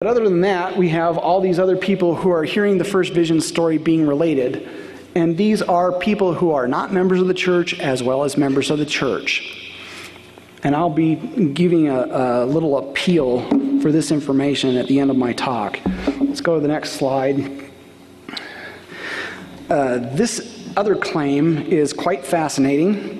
But other than that, we have all these other people who are hearing the first vision story being related. And these are people who are not members of the church as well as members of the church. And I'll be giving a little appeal for this information at the end of my talk. Let's go to the next slide. This other claim is quite fascinating.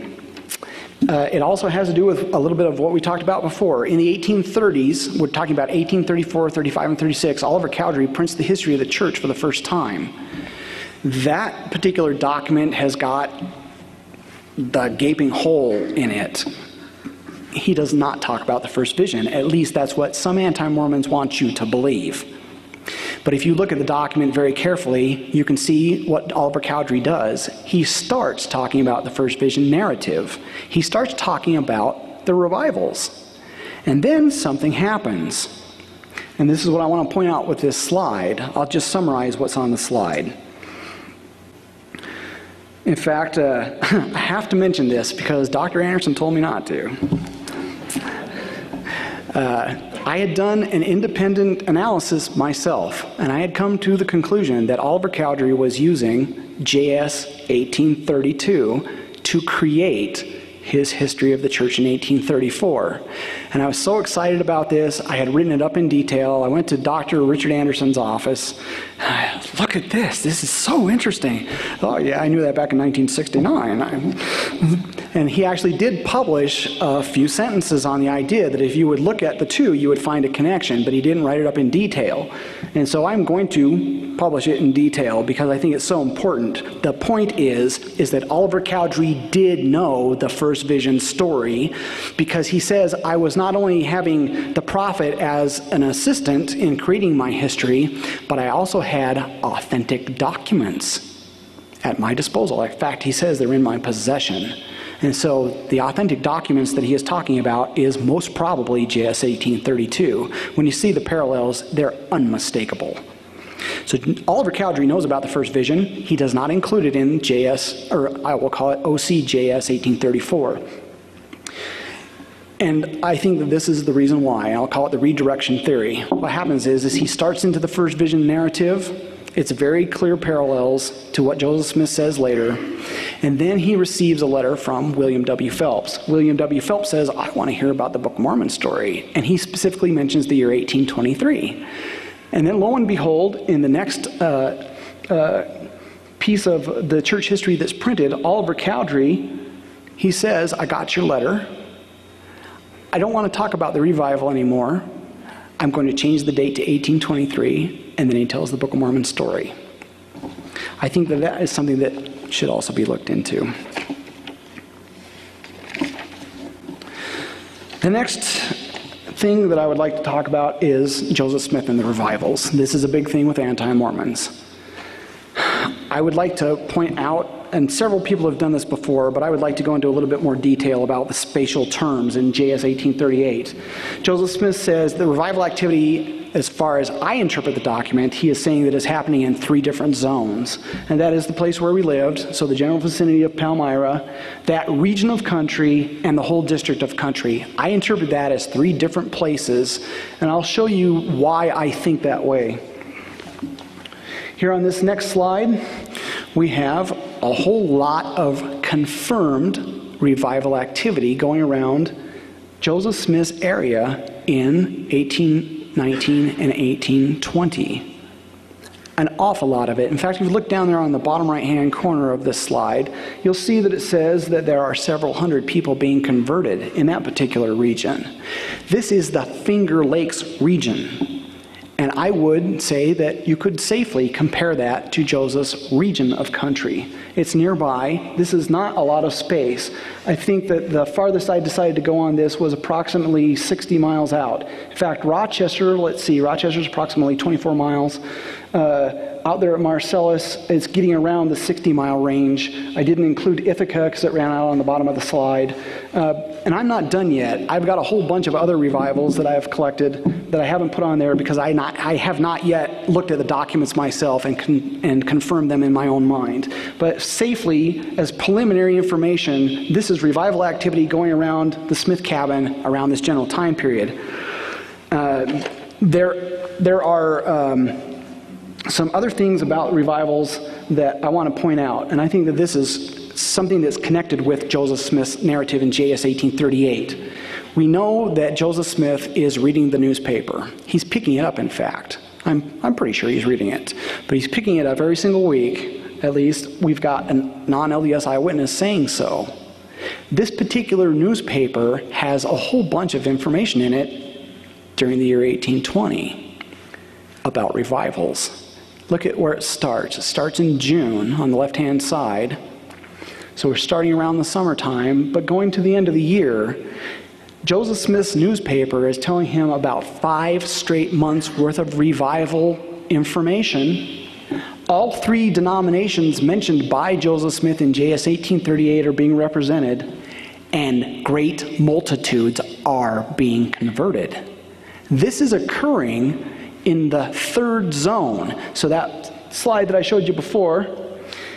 It also has to do with a little bit of what we talked about before. In the 1830s, we're talking about 1834, 35, and 36, Oliver Cowdery prints the history of the church for the first time. That particular document has got the gaping hole in it. He does not talk about the first vision. At least that's what some anti-Mormons want you to believe. But if you look at the document very carefully, you can see what Oliver Cowdery does. He starts talking about the first vision narrative. He starts talking about the revivals. And then something happens. And this is what I want to point out with this slide. I'll just summarize what's on the slide. In fact, I have to mention this because Dr. Anderson told me not to. I had done an independent analysis myself, and I had come to the conclusion that Oliver Cowdery was using JS 1832 to create his history of the church in 1834. And I was so excited about this. I had written it up in detail. I went to Dr. Richard Anderson's office. Look at this. This is so interesting. Oh, yeah, I knew that back in 1969. And he actually did publish a few sentences on the idea that if you would look at the two, you would find a connection, but he didn't write it up in detail. And so I'm going to publish it in detail because I think it's so important. The point is that Oliver Cowdery did know the first vision story because he says, I was not only having the prophet as an assistant in creating my history, but I also had authentic documents at my disposal. In fact, he says they're in my possession. And so the authentic documents that he is talking about is most probably JS 1832. When you see the parallels, they're unmistakable. So Oliver Cowdery knows about the first vision. He does not include it in JS, or I will call it OCJS 1834. And I think that this is the reason why. I'll call it the redirection theory. What happens is he starts into the first vision narrative. It's very clear parallels to what Joseph Smith says later. And then he receives a letter from William W. Phelps. William W. Phelps says, I want to hear about the Book of Mormon story. And he specifically mentions the year 1823. And then lo and behold, in the next piece of the church history that's printed, Oliver Cowdery, he says, I got your letter. I don't want to talk about the revival anymore. I'm going to change the date to 1823, and then he tells the Book of Mormon story. I think that that is something that should also be looked into. The next thing that I would like to talk about is Joseph Smith and the revivals. This is a big thing with anti-Mormons. I would like to point out, and several people have done this before, but I would like to go into a little bit more detail about the spatial terms in JS 1838. Joseph Smith says the revival activity, as far as I interpret the document, he is saying that it's happening in 3 different zones. And that is the place where we lived, so the general vicinity of Palmyra, that region of country, and the whole district of country. I interpret that as 3 different places, and I'll show you why I think that way. Here on this next slide, we have a whole lot of confirmed revival activity going around Joseph Smith's area in 1819 and 1820. An awful lot of it. In fact, if you look down there on the bottom right-hand corner of this slide, you'll see that it says that there are several hundred people being converted in that particular region. This is the Finger Lakes region. And I would say that you could safely compare that to Joseph's region of country. It's nearby. This is not a lot of space. I think that the farthest I decided to go on this was approximately 60 miles out. In fact, Rochester, Rochester's approximately 24 miles. Out there at Marcellus, it's getting around the 60-mile range. I didn't include Ithaca because it ran out on the bottom of the slide. And I'm not done yet. I've got a whole bunch of other revivals that I have collected that I haven't put on there because I have not yet looked at the documents myself and confirmed them in my own mind. But safely, as preliminary information, this is revival activity going around the Smith cabin around this general time period. There there are some other things about revivals that I want to point out, and I think that this is something that's connected with Joseph Smith's narrative in JS 1838. We know that Joseph Smith is reading the newspaper. He's picking it up, in fact. I'm pretty sure he's reading it, but he's picking it up every single week. At least we've got a non-LDS eyewitness saying so. This particular newspaper has a whole bunch of information in it during the year 1820 about revivals. Look at where it starts. It starts in June on the left-hand side. So we're starting around the summertime, but going to the end of the year, Joseph Smith's newspaper is telling him about 5 straight months worth of revival information. All 3 denominations mentioned by Joseph Smith in JS 1838 are being represented, and great multitudes are being converted. This is occurring in the 3rd zone. So that slide that I showed you before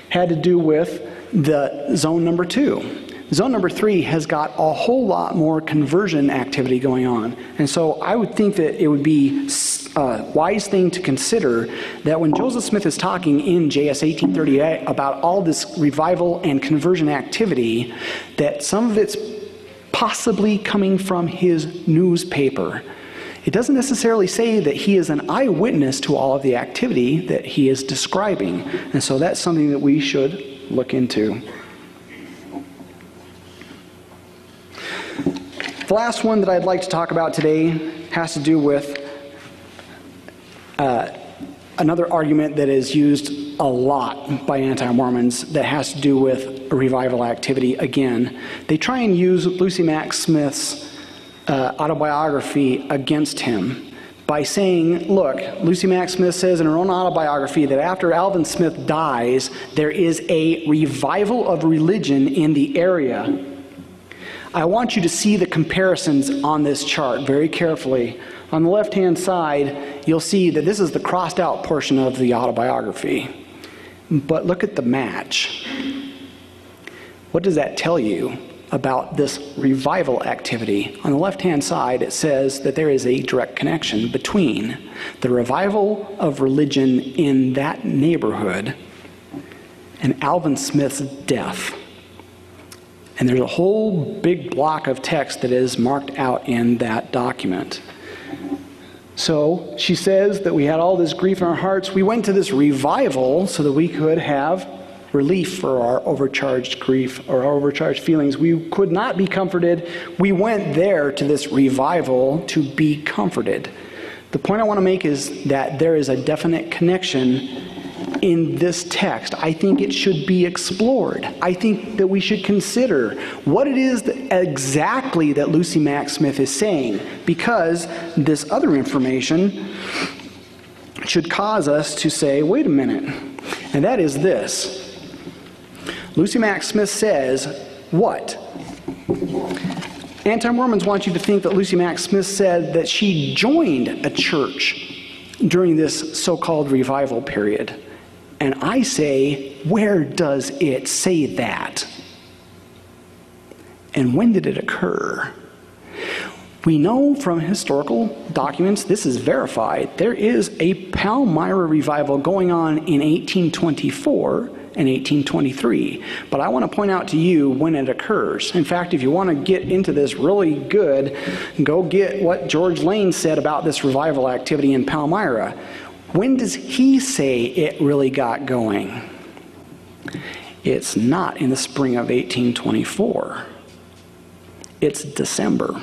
had to do with the zone number 2. Zone number 3 has got a whole lot more conversion activity going on. And so I would think that it would be a wise thing to consider that when Joseph Smith is talking in JS 1838 about all this revival and conversion activity, that some of it's possibly coming from his newspaper. It doesn't necessarily say that he is an eyewitness to all of the activity that he is describing. And so that's something that we should look into. The last one that I'd like to talk about today has to do with another argument that is used a lot by anti-Mormons that has to do with revival activity again. They try and use Lucy Mack Smith's autobiography against him by saying, look, Lucy Mack Smith says in her own autobiography that after Alvin Smith dies, there is a revival of religion in the area. I want you to see the comparisons on this chart very carefully. On the left-hand side, you'll see that this is the crossed out portion of the autobiography. But look at the match. What does that tell you about this revival activity? On the left-hand side, it says that there is a direct connection between the revival of religion in that neighborhood and Alvin Smith's death. And there's a whole big block of text that is marked out in that document. So she says that we had all this grief in our hearts. We went to this revival so that we could have relief for our overcharged grief or our overcharged feelings. We could not be comforted. We went there to this revival to be comforted. The point I want to make is that there is a definite connection in this text. I think it should be explored. I think that we should consider what it is exactly that Lucy Mack Smith is saying, because this other information should cause us to say, wait a minute, and that is this. Lucy Mack Smith says, what? Anti-Mormons want you to think that Lucy Mack Smith said that she joined a church during this so-called revival period. And I say, where does it say that? And when did it occur? We know from historical documents, this is verified, there is a Palmyra revival going on in 1824 and 1823. But I want to point out to you when it occurs. In fact, if you want to get into this really good, go get what George Lane said about this revival activity in Palmyra. When does he say it really got going? It's not in the spring of 1824. It's December.